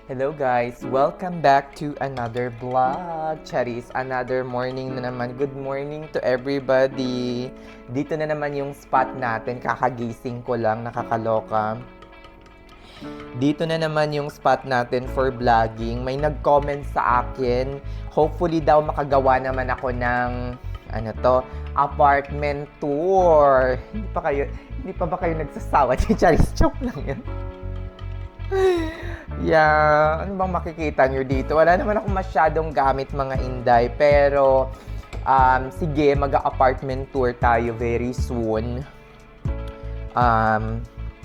Hello guys! Welcome back to another vlog. Charis, another morning na naman. Good morning to everybody. Dito na naman yung spot natin. Kakagising ko lang, nakakaloka. Dito na naman yung spot natin for vlogging. May nag-comment sa akin. Hopefully daw makagawa naman ako ng apartment tour. Hindi pa ba kayo nagsasawa? Charis, joke lang yan. Yeah, ano bang makikita nyo dito? Wala naman akong masyadong gamit mga inday, pero sige, mag-apartment tour tayo very soon.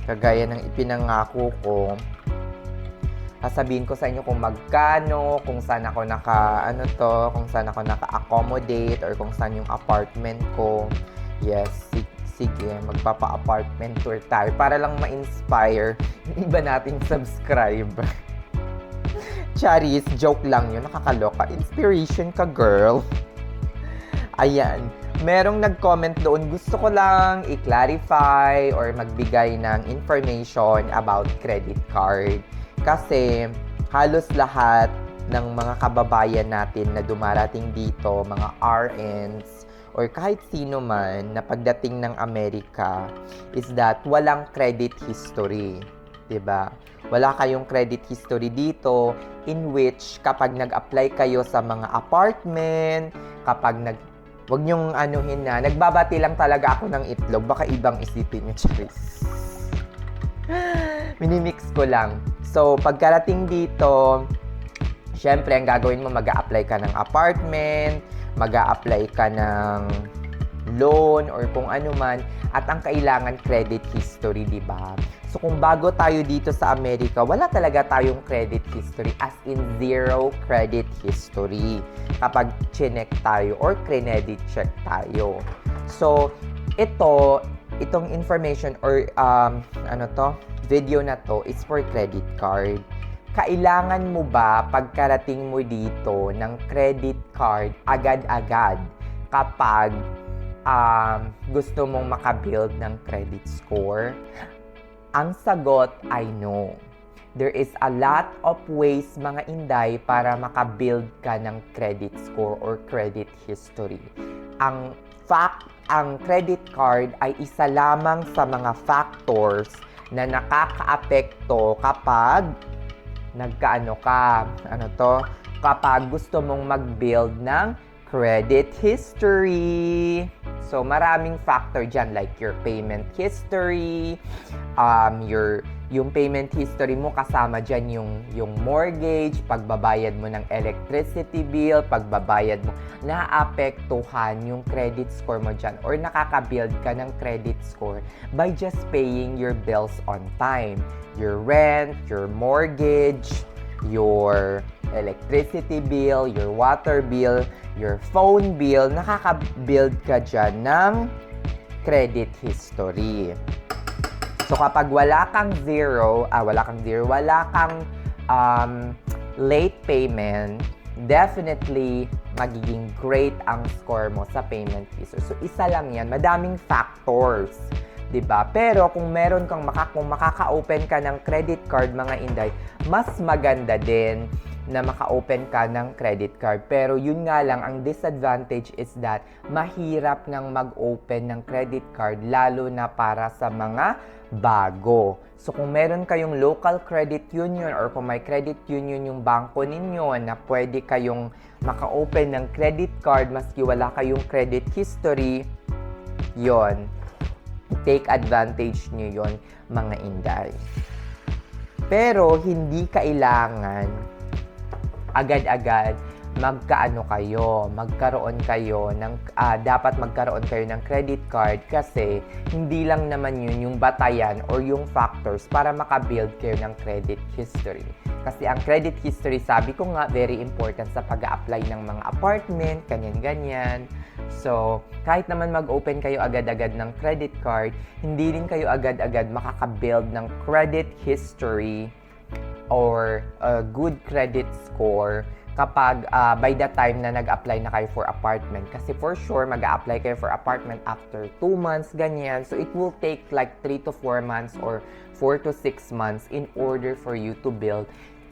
Kagaya ng ipinangako ko, sasabihin ko sa inyo kung magkano, kung saan ako kung saan ako naka-accommodate, or kung saan yung apartment ko. Yes, sige, magpapa-apartment tour tayo para lang ma-inspire yung iba nating subscribe. Charis, joke lang yun, nakakaloka. Inspiration ka, girl. Ayan, merong nag-comment doon. Gusto ko lang i-clarify or magbigay ng information about credit card. Kasi halos lahat ng mga kababayan natin na dumarating dito, mga RNs, or kahit sino man na pagdating ng Amerika, is that walang credit history. Diba? Wala kayong credit history dito, in which kapag nag-apply kayo sa mga apartment, wag nyong nagbabati lang talaga ako ng itlog, baka ibang isipin nyo, Charis. Minimix ko lang. So, pagkarating dito, syempre, ang gagawin mo, mag-a-apply ka ng apartment, mag-a-apply ka ng loan or kung ano man, at ang kailangan credit history, di ba? So kung bago tayo dito sa Amerika, wala talaga tayong credit history, as in zero credit history kapag chinek tayo or credit check tayo. So itong information or video na to is for credit card. Kailangan mo ba pagkarating mo dito ng credit card agad-agad kapag gusto mong makabuild ng credit score? Ang sagot ay no. There is a lot of ways, mga inday, para makabuild ka ng credit score or credit history. Ang credit card ay isa lamang sa mga factors na nakakaapekto kapag kapag gusto mong mag-build ng credit history. So, maraming factor dyan, like your payment history, yung payment history mo, kasama dyan yung mortgage, pagbabayad mo ng electricity bill, pagbabayad mo, naapektuhan yung credit score mo dyan, or nakaka-build ka ng credit score by just paying your bills on time. Your rent, your mortgage, your electricity bill, your water bill, your phone bill, nakaka-build ka dyan ng credit history. So kapag wala kang late payment, definitely magiging great ang score mo sa payment history. So isa lang yan, madaming factors. Diba? Pero kung meron kung makaka-open ka ng credit card, mga inday, mas maganda din na maka-open ka ng credit card. Pero yun nga lang, ang disadvantage is that mahirap nang mag-open ng credit card, lalo na para sa mga bago. So kung meron kayong local credit union or kung may credit union yung bangko ninyo na pwede kayong maka-open ng credit card maski wala kayong credit history, yon, take advantage nyo yon, mga inday. Pero hindi kailangan agad-agad magkaroon kayo ng dapat magkaroon kayo ng credit card, kasi hindi lang naman yun yung batayan or yung factors para makabuild kayo ng credit history. Kasi ang credit history, sabi ko nga, very important sa pag-a-apply ng mga apartment, ganyan-ganyan. So, kahit naman mag-open kayo agad-agad ng credit card, hindi rin kayo agad-agad makaka-build ng credit history or a good credit score kapag by the time na nag-apply na kayo for apartment. Kasi for sure, mag-a-apply kayo for apartment after 2 months, ganyan. So, it will take like 3 to 4 months or 4 to 6 months in order for you to build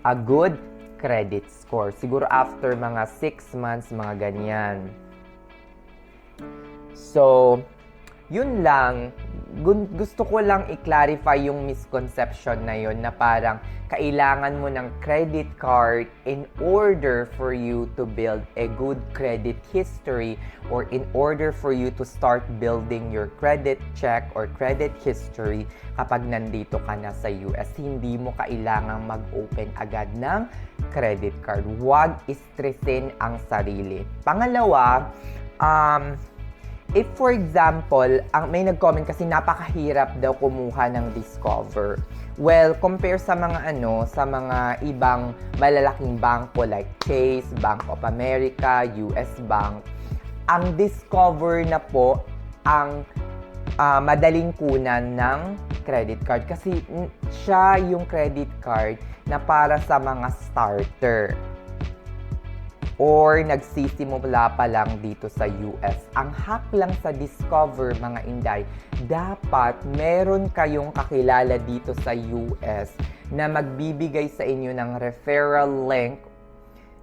a good credit score. Siguro after mga 6 months, mga ganyan. So, yun lang. Gusto ko lang i-clarify yung misconception na yun na parang kailangan mo ng credit card in order for you to build a good credit history or in order for you to start building your credit check or credit history kapag nandito ka na sa US. Hindi mo kailangang mag-open agad ng credit card. Huwag stressin ang sarili. Pangalawa, if for example, may nag-comment kasi napakahirap daw kumuha ng Discover. Well, compare sa mga sa mga ibang malalaking bangko like Chase, Bank of America, US Bank, ang Discover na po ang madaling kunan ng credit card kasi siya yung credit card na para sa mga starter or nagsisimula pa lang dito sa US. Ang hack lang sa Discover, mga Inday, dapat meron kayong kakilala dito sa US na magbibigay sa inyo ng referral link.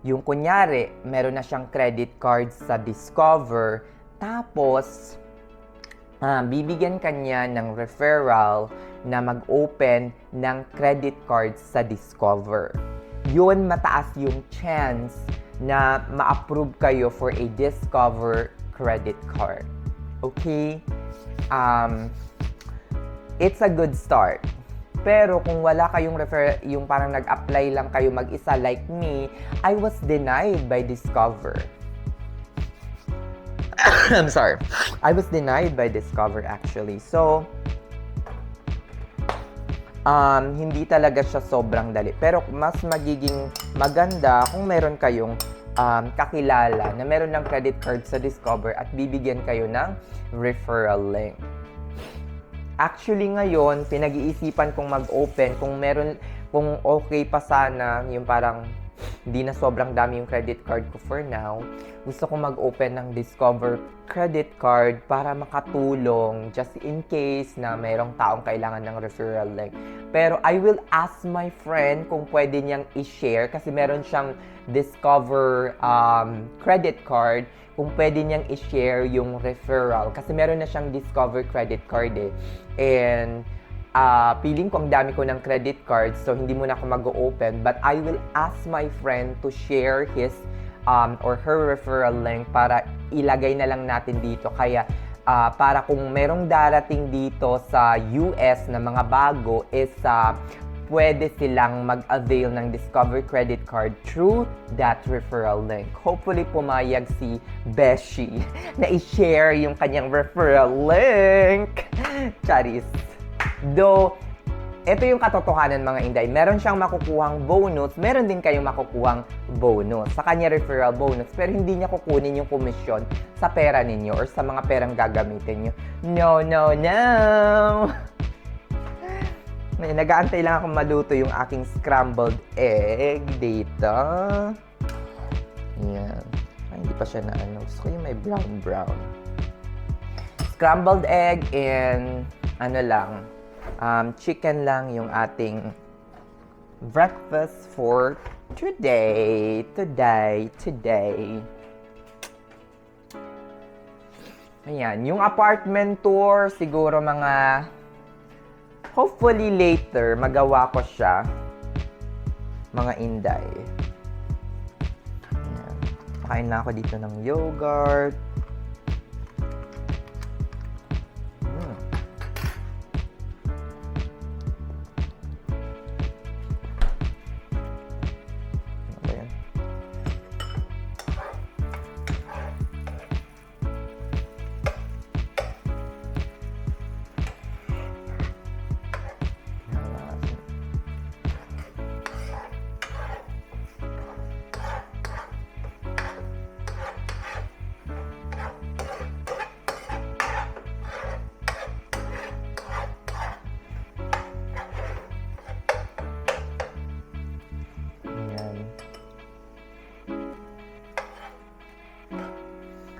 Yung kunyari, meron na siyang credit card sa Discover, tapos bibigyan kanya ng referral na mag-open ng credit card sa Discover. Yun, mataas yung chance na ma-approve kayo for a Discover credit card. Okay? It's a good start. Pero kung wala kayong yung parang nag-apply lang kayo mag-isa like me, I was denied by Discover. I'm sorry. I was denied by Discover actually. So, hindi talaga siya sobrang dali. Pero mas magiging maganda kung meron kayong kakilala na meron ng credit card sa Discover at bibigyan kayo ng referral link. Actually ngayon, pinag-iisipan kong mag-open kung okay pa sana yung parang hindi na sobrang dami yung credit card ko for now. Gusto kong mag-open ng Discover credit card para makatulong just in case na mayroong taong kailangan ng referral link. Pero I will ask my friend kung pwede niyang i-share kasi meron siyang Discover credit card, kung pwede niyang i-share yung referral kasi meron na siyang Discover credit card eh. And feeling ko ang dami ko ng credit card so hindi muna ako mag-open, but I will ask my friend to share his or her referral link para ilagay na lang natin dito. Kaya para kung merong darating dito sa US na mga bago is pwede silang mag-avail ng Discover credit card through that referral link. Hopefully pumayag si Beshi na i-share yung kanyang referral link. Charis. Though, ito yung katotohanan mga Inday. Meron siyang makukuhang bonus, meron din kayong makukuhang bonus sa kanya referral bonus, pero hindi niya kukunin yung komisyon sa pera ninyo or sa mga perang gagamitin nyo. No, no, no! Nag-aantay lang akong maluto yung aking scrambled egg dito. Yan. Ay, hindi pa siya na ano. Gusto ko yung may brown. Scrambled egg and chicken lang yung ating breakfast for today. Ayan, yung apartment tour, siguro hopefully later, magawa ko siya. Mga Inday. Ayan. Pakain na ako dito ng yogurt.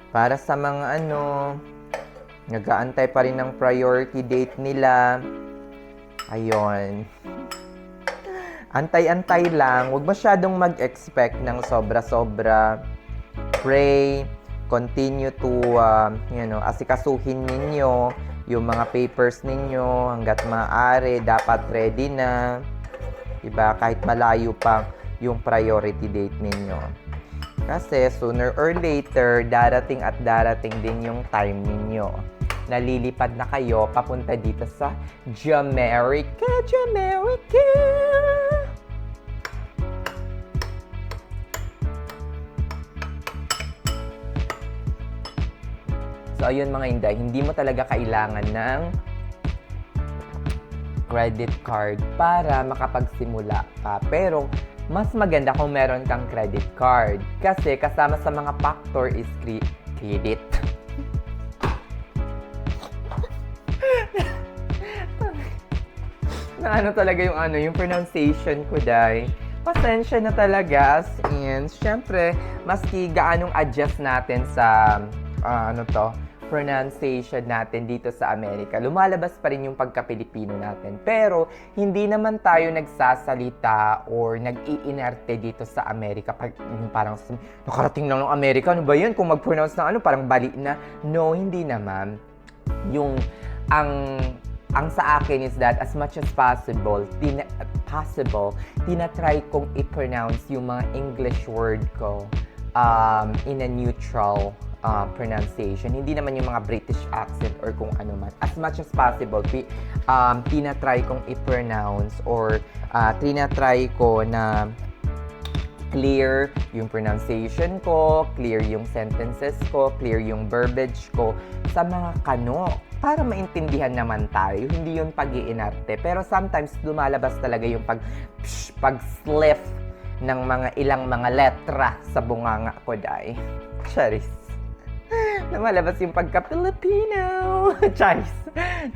Para sa mga nag-aantay pa rin ng priority date nila. Ayun. antay-antay lang. Huwag masyadong mag-expect ng sobra-sobra. Pray, continue to, asikasuhin ninyo yung mga papers ninyo hanggat maaari. Dapat ready na. Diba? Kahit malayo pa yung priority date ninyo. Kasi sooner or later, darating at darating din yung time ninyo. Nalilipad na kayo papunta dito sa Jamaica, Jamaica! So, ayun mga inday, hindi mo talaga kailangan ng credit card para makapagsimula ka. Pero, mas maganda kung meron kang credit card. Kasi, kasama sa mga factor is credit. Na ano talaga yung pronunciation ko, day. Pasensya na talaga, as in. Siyempre, maski gaanong adjust natin sa, pronunciation natin dito sa Amerika, lumalabas pa rin yung pagka-Pilipino natin. Pero, hindi naman tayo nagsasalita or nag-iinerte dito sa Amerika. Parang, nakarating lang ng Amerika, ano ba yun? Kung mag-pronounce ng parang bali na. No, hindi naman. Ang sa akin is that as much as possible, tinatry kong i-pronounce yung mga English word ko in a neutral pronunciation. Hindi naman yung mga British accent or kung ano man. As much as possible, tinatry kong i-pronounce or tinatry ko na clear yung pronunciation ko, clear yung sentences ko, clear yung verbiage ko sa mga kano para maintindihan naman tayo. Hindi yung pag-iinarte. Pero sometimes lumalabas talaga yung pag-slip ng mga ilang mga letra sa bunganga ko, day. Charis. Lumalabas yung pagka-Filipino. Charis.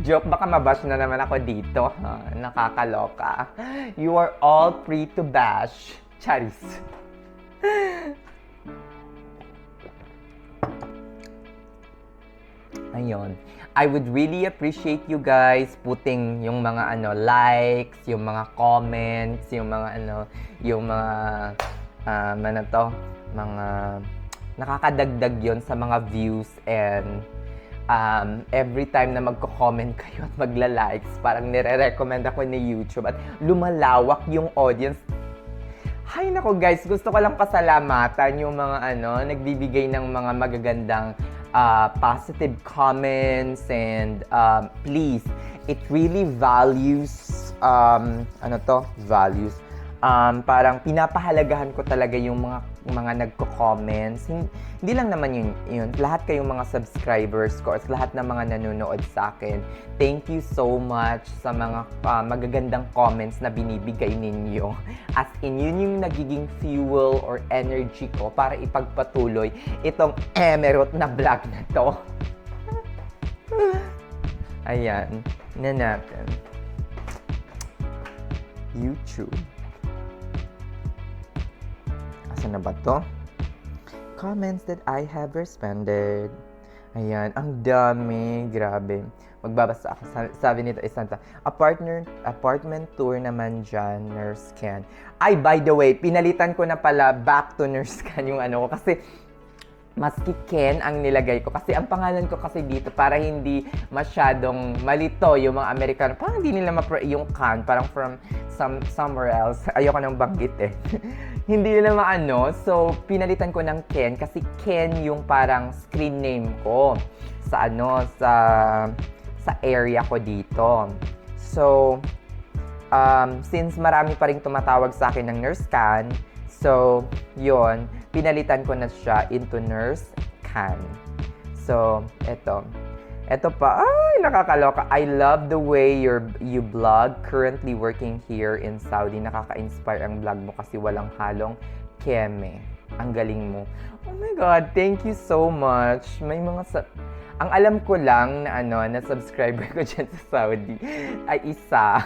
Joke, baka mabash na naman ako dito. Nakakaloka. You are all free to bash. Charis. Ayun. I would really appreciate you guys putting yung mga likes, yung mga comments, yung mga mga nakakadagdag yon sa mga views and every time na magko-comment kayo at magla-likes, parang nire-recommend ako ni YouTube at lumalawak yung audience. Hay nako guys, gusto ko lang pasalamatan yung mga nagbibigay ng mga magagandang positive comments and please, it really values values. Parang pinapahalagahan ko talaga yung mga nagko-comments. Hindi lang naman yun. Lahat kayong mga subscribers ko at lahat ng mga nanonood sa akin. Thank you so much sa mga magagandang comments na binibigay ninyo. As in, yun yung nagiging fuel or energy ko para ipagpatuloy itong emerald na vlog na to. Ayan. Na natin. YouTube. Asan na ba to? Comments that I have responded. Ayan, ang dami. Grabe. Magbabasa ako. Sabi nito, Santa, apartment tour naman dyan, Nurse Ken. Ay, by the way, pinalitan ko na pala back to Nurse Ken yung ko. Kasi, maski Ken ang nilagay ko. Kasi ang pangalan ko kasi dito, para hindi masyadong malito yung mga Amerikano. Parang hindi nila yung Can, parang from somewhere else. Ayoko nang banggit eh. Hindi nila So, pinalitan ko ng Ken kasi Ken yung parang screen name ko sa sa area ko dito. So, since marami pa ring tumatawag sa akin ng Nurse Can, so, yun, pinalitan ko na siya into Nurse Can. So, eto. Eto pa, ay, nakakaloka. I love the way you blog. Currently working here in Saudi. Nakaka-inspire ang vlog mo kasi walang halong keme. Ang galing mo. Oh my God, thank you so much. May mga ang alam ko lang na na subscriber ko dyan sa Saudi ay isa.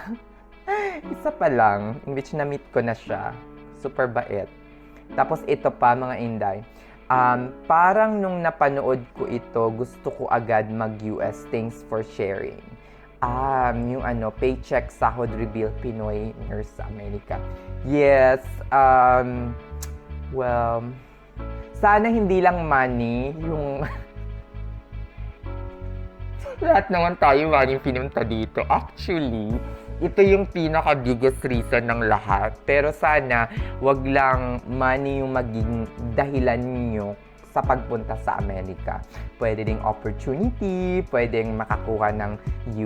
Isa pa lang, in which na-meet ko na siya. Super bait. Tapos ito pa, mga inday. Parang nung napanood ko ito, gusto ko agad mag-US. Thanks for sharing. Yung paycheck, sahod, reveal, Pinoy nurse sa Amerika. Yes, well, sana hindi lang money, yung lahat naman tayo money pinunta dito. Actually, ito yung pinaka-biggest reason ng lahat. Pero sana, wag lang money yung maging dahilan nyo sa pagpunta sa Amerika. Pwede ding opportunity, pwedeng makakuha ng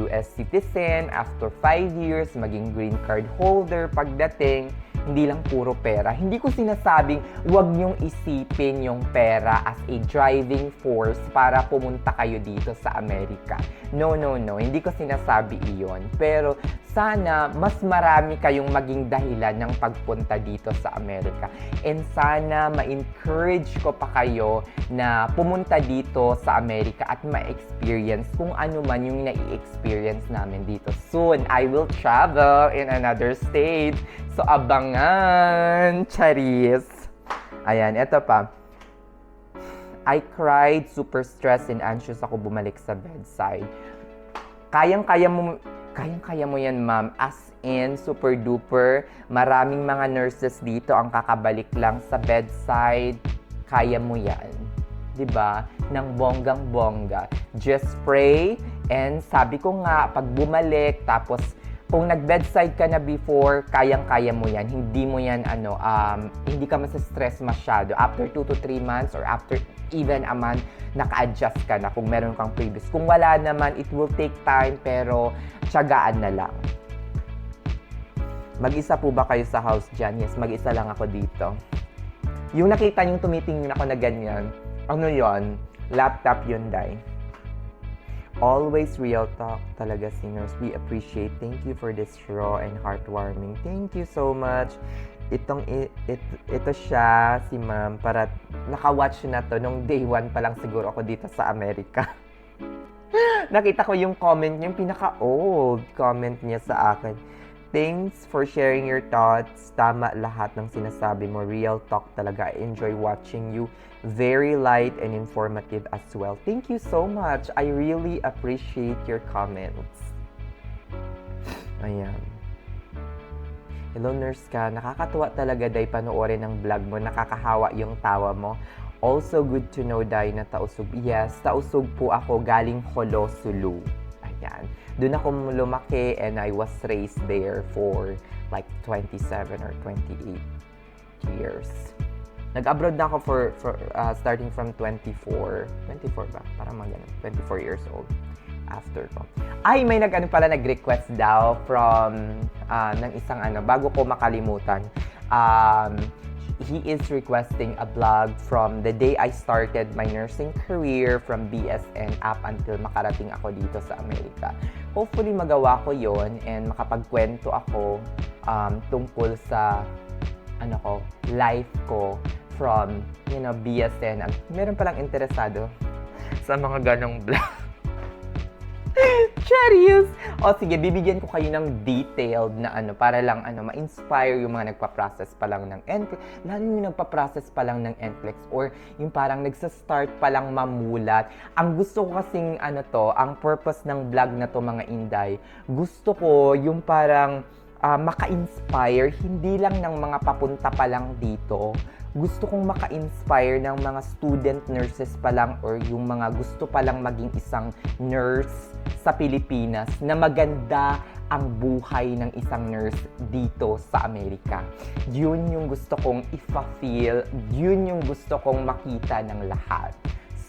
US citizen after 5 years, maging green card holder pagdating. Hindi lang puro pera. Hindi ko sinasabing wag niyong isipin yung pera as a driving force para pumunta kayo dito sa Amerika. No. Hindi ko sinasabi iyon. Pero sana mas marami kayong maging dahilan ng pagpunta dito sa Amerika. And sana ma-encourage ko pa kayo na pumunta dito sa Amerika at ma-experience kung ano man yung na-experience namin dito. Soon, I will travel in another state. So, abangan! Charis! Ayan, eto pa. I cried, super stressed and anxious ako bumalik sa bedside. Kayang-kaya mo yan, ma'am. As in, super duper. Maraming mga nurses dito ang kakabalik lang sa bedside. Kaya mo yan. 'Di ba? Nang bonggang-bongga. Just pray, and sabi ko nga, pag bumalik, tapos kung nag-bedside ka na before, kayang-kaya mo yan. Hindi mo yan, hindi ka masa-stress masyado. After 2 to 3 months or after even a month, naka-adjust ka na kung meron kang previous. Kung wala naman, it will take time, pero tiyagaan na lang. Mag-isa po ba kayo sa house dyan? Yes, mag-isa lang ako dito. Yung nakita niyong tumitingin ako na ganyan, ano yon? Laptop yun, Day. Always real talk talaga, singers. We appreciate. Thank you for this raw and heartwarming. Thank you so much. Ito siya, si ma'am, para naka-watch na to nung day 1 pa lang siguro ako dito sa Amerika. Nakita ko yung comment niya, yung pinaka-old comment niya sa akin. Thanks for sharing your thoughts. Tama lahat ng sinasabi mo. Real talk talaga. I enjoy watching you. Very light and informative as well. Thank you so much. I really appreciate your comments. Ayan. Hello, nurse ka. Nakakatuwa talaga, Day, panoorin ng vlog mo. Nakakahawa yung tawa mo. Also good to know, Day, na tausog. Yes, tausog po ako galing Jolo, Sulu. Ayan. Doon ako lumaki and I was raised there for like 27 or 28 years. Nag-abroad na ako for starting from 24 ba? Parang mga ganun. 24 years old after ko. Ay, may nag-request daw from ng isang bago ko makalimutan. He is requesting a vlog from the day I started my nursing career from BSN up until makarating ako dito sa Amerika. Hopefully magawa ko yon and makapagkwento ako tungkol sa life ko from BSN. Meron palang interesado sa mga ganong vlog. Cherries! O sige, bibigyan ko kayo ng detailed na para lang ma-inspire yung mga nagpa-process pa lang ng NCLEX, lalo yung nagpa-process pa lang ng NCLEX or yung parang nagsa-start pa lang mamulat. Ang gusto ko kasing ang purpose ng vlog na to, mga Inday, gusto ko yung parang maka-inspire, hindi lang ng mga papunta pa lang dito. Gusto kong maka-inspire ng mga student nurses pa lang or yung mga gusto pa lang maging isang nurse sa Pilipinas na maganda ang buhay ng isang nurse dito sa Amerika. Yun yung gusto kong ipa-feel, yun yung gusto kong makita ng lahat.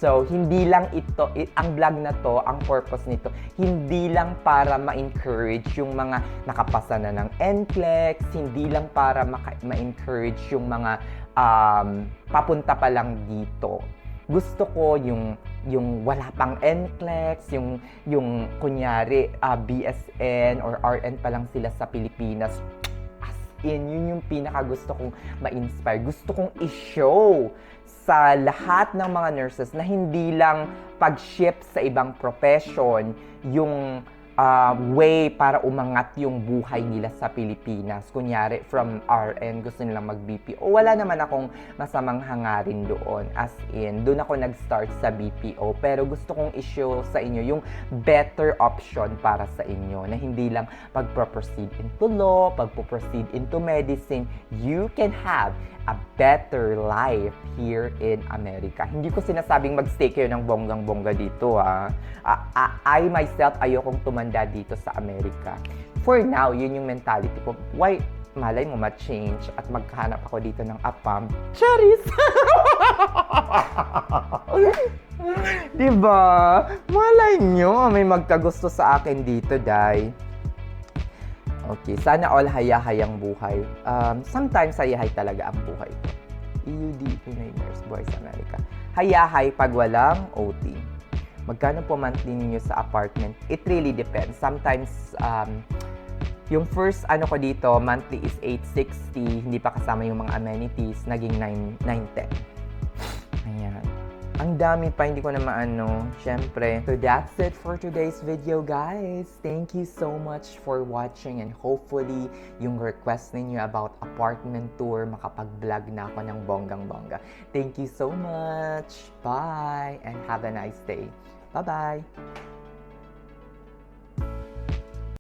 So, hindi lang ito, ang vlog na to, ang purpose nito, hindi lang para ma-encourage yung mga nakapasa na ng NCLEX, hindi lang para ma-encourage yung mga papunta pa lang dito. Gusto ko yung wala pang NCLEX, yung kunyari BSN or RN pa lang sila sa Pilipinas. As in, yun yung pinaka gusto kong ma-inspire. Gusto kong i-show sa lahat ng mga nurses na hindi lang pag-ship sa ibang profession yung way para umangat yung buhay nila sa Pilipinas. Kunyari, from RN, gusto nilang mag-BPO. Wala naman akong masamang hangarin doon. As in, doon ako nag-start sa BPO. Pero gusto kong i-show sa inyo yung better option para sa inyo na hindi lang pag-proceed into law, pag-proceed into medicine. You can have a better life here in America. Hindi ko sinasabing mag-stay kayo ng bonggang-bongga dito, ha. I myself, ayokong tumanda dito sa Amerika. For now, yun yung mentality ko. Why, malay mo ma-change at maghanap ako dito ng apam. Charis! Diba? Malay nyo, may magkagusto sa akin dito, day. Okay, sana all haya-hayang buhay. Sometimes hayahay talaga ang buhay ko. EUD, Pinay Nurse, Boys America. Hayahay pag walang OT. Magkano po monthly ninyo sa apartment? It really depends. Sometimes, yung first ko dito, monthly is $860. Hindi pa kasama yung mga amenities. Naging $910. Ayan. Ang dami pa, hindi ko na maano. Syempre. So that's it for today's video, guys. Thank you so much for watching and hopefully yung request ninyo about apartment tour, makapag-vlog na ako ng bonggang-bongga. Thank you so much. Bye and have a nice day. Bye-bye.